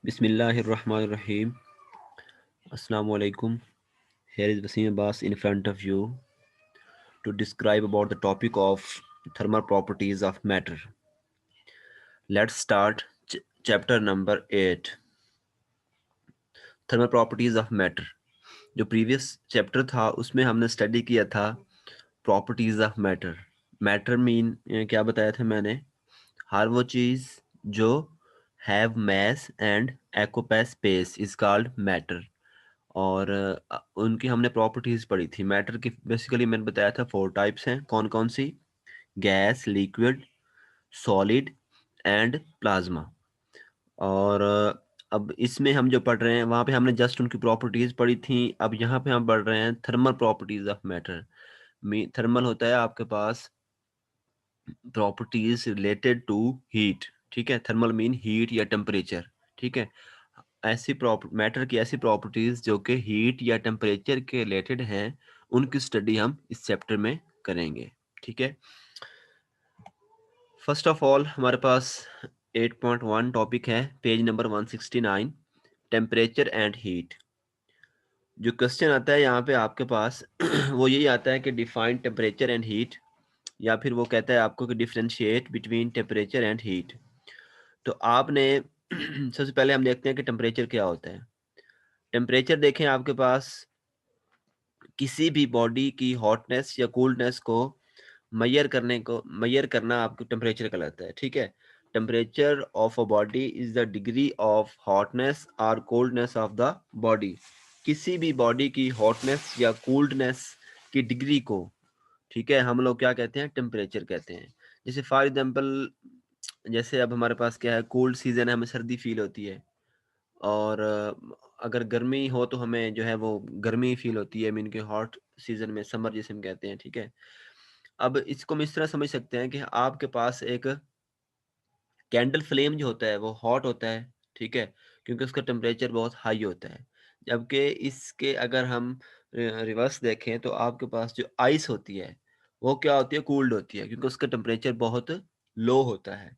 Bismillahirrahmanirrahim. Assalamu alaikum. Here is Wasim Abbas in front of you to describe about the topic of thermal properties of matter. Let's start chapter number 8, thermal properties of matter. जो previous chapter था उसमें हमने study किया था properties of matter. Matter mean क्या बताया था मैंने, हर वो चीज़ जो have mass and occupy space is called matter. और उनकी हमने प्रॉपर्टीज पढ़ी थी. मैटर की बेसिकली मैंने बताया था 4 टाइप्स हैं. कौन कौन सी? Gas, liquid, solid and plasma. और अब इसमें हम जो पढ़ रहे हैं वहाँ पे हमने जस्ट उनकी प्रॉपर्टीज पढ़ी थी. अब यहाँ पे हम पढ़ रहे हैं thermal properties of matter. Thermal होता है आपके पास प्रॉपर्टीज रिलेटेड टू हीट. ठीक है, थर्मल मीन हीट या टेम्परेचर. ठीक है, ऐसी मैटर की ऐसी प्रॉपर्टीज जो कि हीट या टेम्परेचर के रिलेटेड हैं, उनकी स्टडी हम इस चैप्टर में करेंगे. ठीक है, फर्स्ट ऑफ ऑल हमारे पास 8.1 टॉपिक है, page number 169, temperature and heat. जो क्वेश्चन आता है यहाँ पे आपके पास वो यही आता है कि डिफाइन टेम्परेचर एंड हीट, या फिर वो कहता है आपको कि differentiate between temperature and heat. तो आपने सबसे पहले हम देखते हैं कि टेम्परेचर क्या होता है. टेम्परेचर देखें, आपके पास किसी भी बॉडी की हॉटनेस या कूलनेस को मैयर करना आपको टेम्परेचर कहलाता है. ठीक है, temperature of a body is the degree of hotness और कोल्डनेस ऑफ द बॉडी. किसी भी बॉडी की हॉटनेस या कोल्डनेस की डिग्री को, ठीक है, हम लोग क्या कहते हैं? टेम्परेचर कहते हैं. जैसे फॉर एग्जांपल, जैसे अब हमारे पास क्या है, कोल्ड सीजन है, हमें सर्दी फील होती है. और अगर गर्मी हो तो हमें जो है वो गर्मी फील होती है. मीन के हॉट सीजन में, समर जिसे हम कहते हैं. ठीक है, अब इसको हम इस तरह समझ सकते हैं कि आपके पास एक कैंडल फ्लेम जो होता है वो हॉट होता है. ठीक है, क्योंकि उसका टेम्परेचर बहुत हाई होता है. जबकि इसके अगर हम रिवर्स देखें तो आपके पास जो आइस होती है वो क्या होती है? कूल्ड होती है, क्योंकि उसका टेम्परेचर बहुत लो होता है.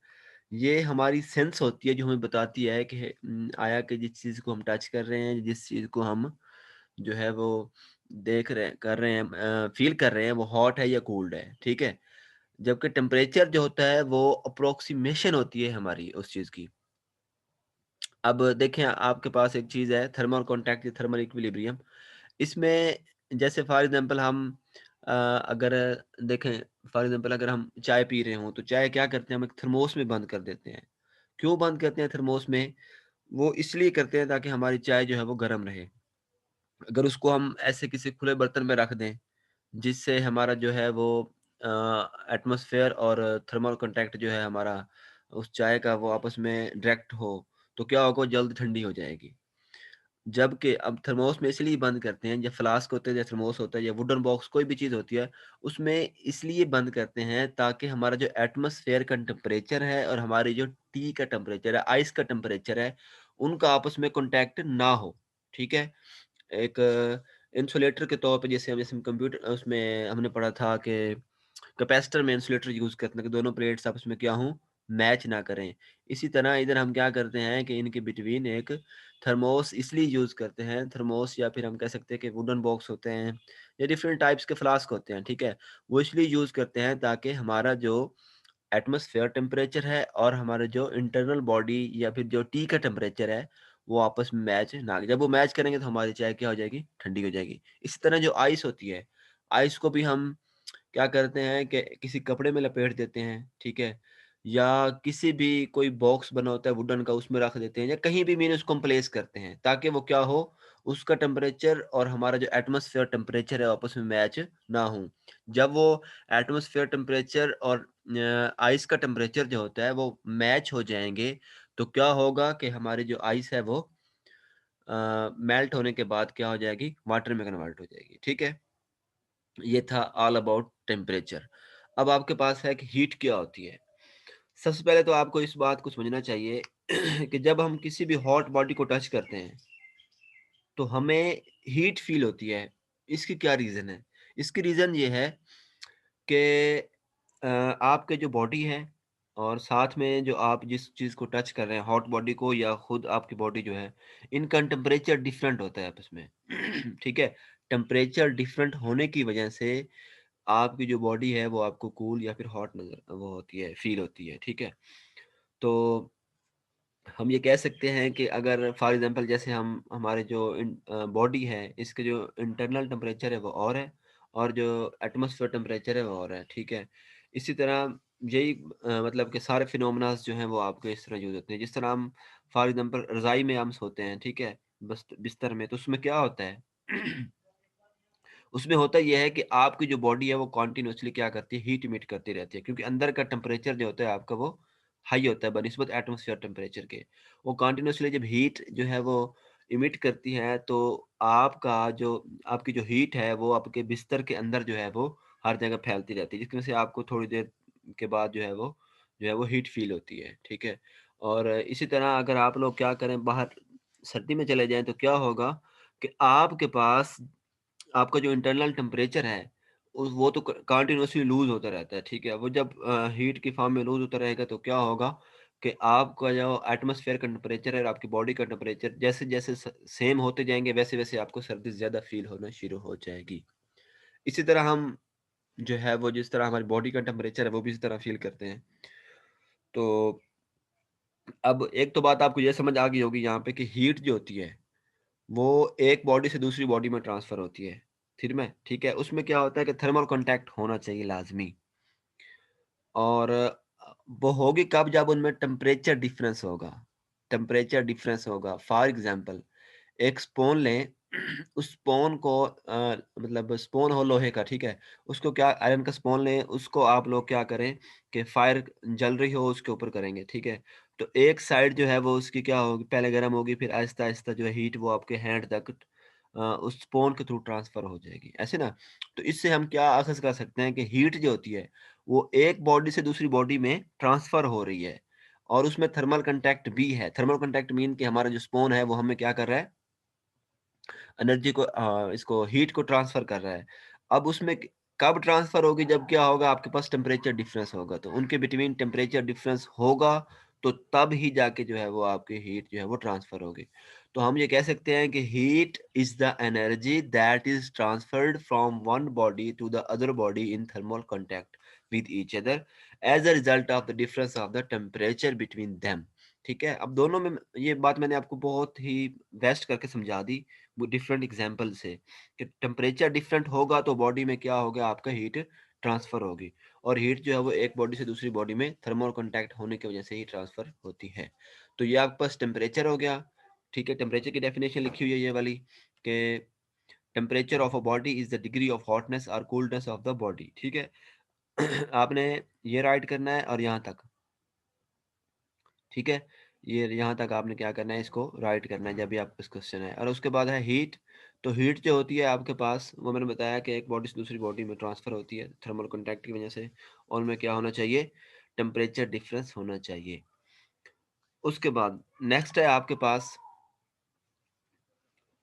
ये हमारी सेंस होती है जो हमें बताती है कि आया कि जिस चीज़ को हम टच कर रहे हैं, जिस चीज़ को हम जो है वो देख रहे कर रहे हैं, फील कर रहे हैं, वो हॉट है या कूल्ड है. ठीक है, जबकि टेम्परेचर जो होता है वो अप्रोक्सीमेशन होती है हमारी उस चीज़ की. अब देखें, आपके पास एक चीज़ है थर्मल कॉन्टैक्ट या थर्मल इक्विलिब्रियम. इसमें जैसे फॉर एग्जांपल हम अगर देखें, फॉर एग्जांपल अगर हम चाय पी रहे हों तो चाय क्या करते हैं, हम एक थर्मोस में बंद कर देते हैं. क्यों बंद करते हैं थर्मोस में? वो इसलिए करते हैं ताकि हमारी चाय जो है वो गर्म रहे. अगर उसको हम ऐसे किसी खुले बर्तन में रख दें जिससे हमारा जो है वो एटमॉस्फेयर और थर्मल कांटेक्ट जो है हमारा उस चाय का वो आपस में डायरेक्ट हो, तो क्या होगा? वो जल्द ठंडी हो जाएगी. जबकि अब थर्मोस में इसलिए बंद करते हैं, या फ्लास्क होते हैं या थर्मोस होता है या वुडन बॉक्स कोई भी चीज़ होती है, उसमें इसलिए बंद करते हैं ताकि हमारा जो एटमॉस्फेयर का टेम्परेचर है और हमारी जो टी का टेम्परेचर है, आइस का टेम्परेचर है, उनका आपस में कॉन्टैक्ट ना हो. ठीक है, एक इंसुलेटर के तौर पे, जैसे हम कंप्यूटर उसमें हमने पढ़ा था कि कैपेसिटर में इंसुलेटर यूज़ करते हैं कि दोनों प्लेट्स आपस में क्या हों? मैच ना करें. इसी तरह इधर हम क्या करते हैं कि इनके बिटवीन एक थर्मोस इसलिए यूज़ करते हैं. थर्मोस, या फिर हम कह सकते हैं कि वुडन बॉक्स होते हैं या डिफरेंट टाइप्स के फ्लास्क होते हैं. ठीक है, वो इसलिए यूज़ करते हैं ताकि हमारा जो एटमॉस्फेयर टेम्परेचर है और हमारे जो इंटरनल बॉडी या फिर जो टी का टेम्परेचर है वो आपस में मैच ना, जब वो मैच करेंगे तो हमारी चाय क्या हो जाएगी? ठंडी हो जाएगी. इसी तरह जो आइस होती है, आइस को भी हम क्या करते हैं कि किसी कपड़े में लपेट देते हैं. ठीक है, या किसी भी कोई बॉक्स बना होता है वुडन का, उसमें रख देते हैं, या कहीं भी मीन उसको प्लेस करते हैं ताकि वो क्या हो? उसका टेम्परेचर और हमारा जो एटमॉस्फेयर टेम्परेचर है आपस में मैच ना हो. जब वो एटमॉस्फेयर टेम्परेचर और आइस का टेम्परेचर जो होता है वो मैच हो जाएंगे, तो क्या होगा कि हमारी जो आइस है वो मेल्ट होने के बाद क्या हो जाएगी? वाटर में कन्वर्ट हो जाएगी. ठीक है, ये था ऑल अबाउट टेम्परेचर. अब आपके पास है कि हीट क्या होती है. सबसे पहले तो आपको इस बात को समझना चाहिए कि जब हम किसी भी हॉट बॉडी को टच करते हैं तो हमें हीट फील होती है. इसकी क्या रीज़न है? इसकी रीज़न ये है कि आपके जो बॉडी है और साथ में जो आप जिस चीज़ को टच कर रहे हैं, हॉट बॉडी को या खुद आपकी बॉडी जो है, इनका टेम्परेचर डिफरेंट होता है आपस में। ठीक है? टेम्परेचर डिफरेंट होने की वजह से आपकी जो बॉडी है वो आपको कूल या फिर हॉट नज़र वो होती है, फ़ील होती है। ठीक है? तो हम ये कह सकते हैं कि अगर फॉर एग्जांपल जैसे हम हमारे जो बॉडी है, इसके जो इंटरनल टेम्परेचर है वो और है, और जो एटमॉस्फेयर टेम्परेचर है वो और है, ठीक है? इसी तरह यही मतलब कि सारे फिनोमेनास जो हैं वो आपके इस तरह यूज़ होते हैं। जिस तरह हम फॉर एग्जांपल रज़ाई में हम सोते हैं, ठीक है? बिस्तर में, तो उसमें क्या होता है? उसमें होता ये है कि आपकी जो बॉडी है वो कंटीन्यूअसली क्या करती है, हीट इमिट करती रहती है, क्योंकि अंदर का टेम्परेचर जो होता है आपका वो हाई होता है बनिस्बत एटमॉस्फेयर टेम्परेचर के। वो कंटीन्यूअसली जब हीट जो है वो इमिट करती है, तो आपका जो आपकी जो हीट है वो आपके बिस्तर के अंदर जो है वो हर जगह फैलती रहती है, जिसकी वजह से आपको थोड़ी देर के बाद जो है वो हीट फील होती है, ठीक है? और इसी तरह अगर आप लोग क्या करें, बाहर सर्दी में चले जाएँ तो क्या होगा कि आपके पास आपका जो इंटरनल टेम्परेचर है, उस वो तो क कंटीन्यूअसली लूज़ होता रहता है, ठीक है? वो जब हीट की फ़ॉर्म में लूज़ होता रहेगा तो क्या होगा कि आपका जो एटमॉस्फेयर का टेम्परेचर है और आपकी बॉडी का टेम्परेचर जैसे-जैसे सेम होते जाएँगे, वैसे-वैसे आपको सर्दी ज़्यादा फ़ील होना शुरू हो जाएगी। इसी तरह हम जो है वो जिस तरह हमारी बॉडी का टेम्परेचर है, वो भी इसी तरह फ़ील करते हैं। तो अब एक तो बात आपको ये समझ आ गई होगी यहाँ पे कि हीट जो होती है, वो एक बॉडी से दूसरी बॉडी में ट्रांसफ़र होती है, फिर में ठीक है? उसमें क्या होता है कि थर्मल कॉन्टैक्ट होना चाहिए लाज़मी, और वो होगी कब, जब उनमें टेम्परेचर डिफ़रेंस होगा। टेम्परेचर डिफ़रेंस होगा, फॉर एग्ज़ाम्पल एक स्पून लें, उस स्पून को मतलब स्पून हो लोहे का, ठीक है? उसको क्या आयरन का स्पून लें, उसको आप लोग क्या करें कि फायर जल रही हो उसके ऊपर करेंगे, ठीक है? तो एक साइड जो है वो उसकी क्या होगी, पहले गर्म होगी, फिर आहिस्ता-आहिस्ता जो है हीट वो आपके हैंड तक उस स्पून के थ्रू ट्रांसफ़र हो जाएगी, ऐसे ना? तो इससे हम क्या अख़ज़ कर सकते हैं कि हीट जो होती है, वो एक बॉडी से दूसरी बॉडी में ट्रांसफ़र हो रही है, और उसमें थर्मल कॉन्टैक्ट भी है। थर्मल कॉन्टैक्ट मीन कि हमारा जो स्पून है वो हमें क्या कर रहा है, एनर्जी को इसको हीट को ट्रांसफ़र कर रहा है। अब उसमें क कब ट्रांसफ़र होगी, जब क्या होगा, आपके पास टेम्परेचर डिफ़रेंस होगा। तो उनके बिटवीन टेम्परेचर डिफ़रेंस होगा, तो तब ही जाके जो है वो आपकी हीट जो है वो ट्रांसफ़र होगी। तो हम ये कह सकते हैं कि heat is the energy that is transferred from one body to the other body in thermal contact with each other as a result of the difference of the temperature between them. ठीक है? अब दोनों में ये बात मैंने आपको बहुत ही बेस्ट करके समझा दी। वो डिफरेंट एग्जांपल से कि टेम्परेचर डिफरेंट होगा तो बॉडी में क्या होगा, आपका हीट ट्रांसफर होगी, और हीट जो है वो एक बॉडी से दूसरी बॉडी में थर्मल कांटेक्ट होने की वजह से ही ट्रांसफर होती है। तो ये आपके पास टेम्परेचर हो गया, ठीक है? टेम्परेचर की डेफिनेशन लिखी हुई है ये वाली कि temperature of a body is the degree of hotness और कोल्डनेस ऑफ द बॉडी, ठीक है? आपने ये राइट करना है और यहाँ तक, ठीक है? ये यहाँ तक आपने क्या करना है, इसको राइट करना है जब भी आपके पास क्वेश्चन है। और उसके बाद है हीट। तो हीट जो होती है आपके पास, वो मैंने बताया कि एक बॉडी से दूसरी बॉडी में ट्रांसफ़र होती है थर्मल कॉन्टैक्ट की वजह से, और उनमें क्या होना चाहिए, टेम्परेचर डिफरेंस होना चाहिए। उसके बाद नेक्स्ट है आपके पास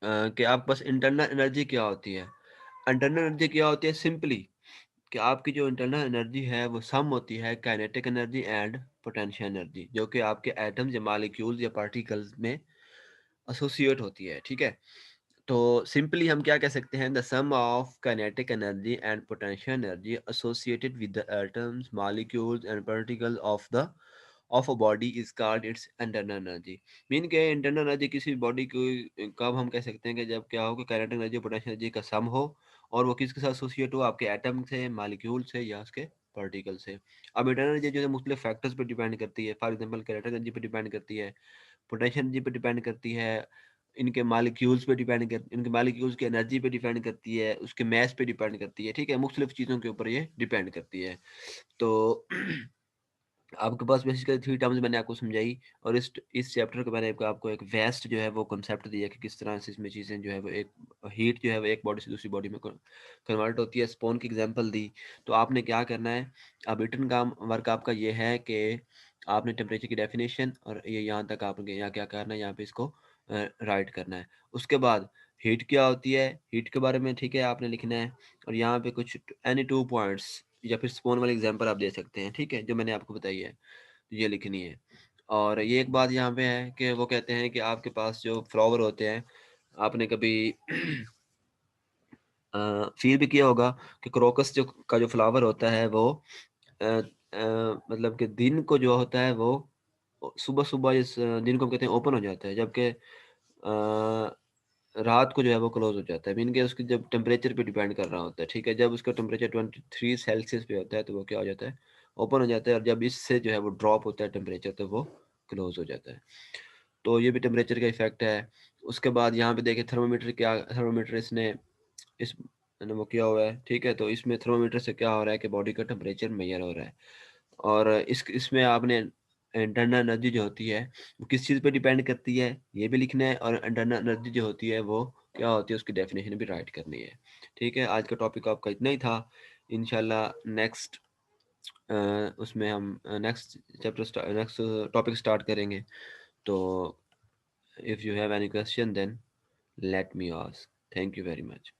कि आपके पास इंटरनल एनर्जी क्या होती है। इंटरनल एनर्जी क्या होती है, सिंपली कि आपकी जो इंटरनल एनर्जी है वो सम होती है kinetic energy and potential energy, जो कि आपके एटम्स या मॉलिक्यूल्स या पार्टिकल्स में एसोसिएट होती है, ठीक है? तो सिंपली हम क्या कह सकते हैं, the sum of kinetic energy and potential energy associated with the atoms molecules and particles of a body is called its internal energy. Mean के इंटरनल एनर्जी किसी बॉडी की कब हम कह सकते हैं कि जब क्या हो कि काइनेटिक एनर्जी पोटेंशियल एनर्जी का सम हो, और वो किसके साथ एसोसिएट हो, आपके एटम से, मॉलिक्यूल से या उसके पार्टिकल से। अब इंटरनल एनर्जी जो है मुख्तलिफ फैक्टर्स पे डिपेंड करती है, फॉर एग्जांपल काइनेटिक एनर्जी पे डिपेंड करती है, पोटेंशियल एनर्जी पे डिपेंड करती है, इनके मॉलिक्यूल्स की एनर्जी पे डिपेंड करती है, उसके मास पे डिपेंड करती है, ठीक है? मुख्तलिफ चीज़ों के ऊपर ये डिपेंड करती है। तो आपके पास बेसिकली 3 टर्म्स मैंने आपको समझाई, और इस चैप्टर के मैंने आपको एक वेस्ट जो है वो कांसेप्ट दिया कि किस तरह से इसमें चीज़ें जो है वो एक हीट जो है वो एक बॉडी से दूसरी बॉडी में कन्वर्ट होती है। स्पून की एग्जांपल दी। तो आपने क्या करना है, अब रिटन काम वर्क आपका ये है कि आपने टेम्परेचर की डेफिनेशन और ये यहाँ तक आपने यहाँ क्या करना है, यहाँ पे इसको राइट करना है। उसके बाद हीट क्या होती है, हीट के बारे में, ठीक है, आपने लिखना है, और यहाँ पे कुछ एनी 2 पॉइंट्स या फिर स्पून वाली एग्जांपल आप दे सकते हैं, ठीक है? जो मैंने आपको बताई है। ये लिखनी है। और ये एक बात यहाँ पे है कि वो कहते हैं कि आपके पास जो फ्लावर होते हैं, आपने कभी फील भी किया होगा कि क्रोकस जो फ्लावर होता है वो मतलब कि दिन को जो होता है वो सुबह-सुबह इस दिन को हम कहते हैं ओपन हो जाता है, जबकि रात को जो है वो क्लोज़ हो जाता है। मीन कि उसकी जब टेम्परेचर पे डिपेंड कर रहा होता है, ठीक है? जब उसका टेम्परेचर 23 सेल्सियस पे होता है तो वो क्या हो जाता है, ओपन हो जाता है, और जब इससे जो है वो ड्रॉप होता है टेम्परेचर तो वो क्लोज़ हो जाता है। तो ये भी टेम्परेचर का इफ़ेक्ट है। उसके बाद यहाँ पे देखिए थर्मामीटर इसने इस मैंने वो किया हुआ है, ठीक है? तो इसमें थर्मामीटर से क्या हो रहा है कि बॉडी का टेम्परेचर मेजर हो रहा है। और इसमें आपने इंटरनल एनर्जी जो होती है, वो किस चीज़ पे डिपेंड करती है, ये भी लिखना है, और इंटरनल एनर्जी जो होती है, वो क्या होती है, उसकी डेफिनेशन भी राइट करनी है। ठीक है? आज का टॉपिक आपका इतना ही था। इंशाल्लाह नेक्स्ट उसमें हम नेक्स्ट टॉपिक स्टार्ट करेंगे। तो if you have any question then let me ask. Thank you very much.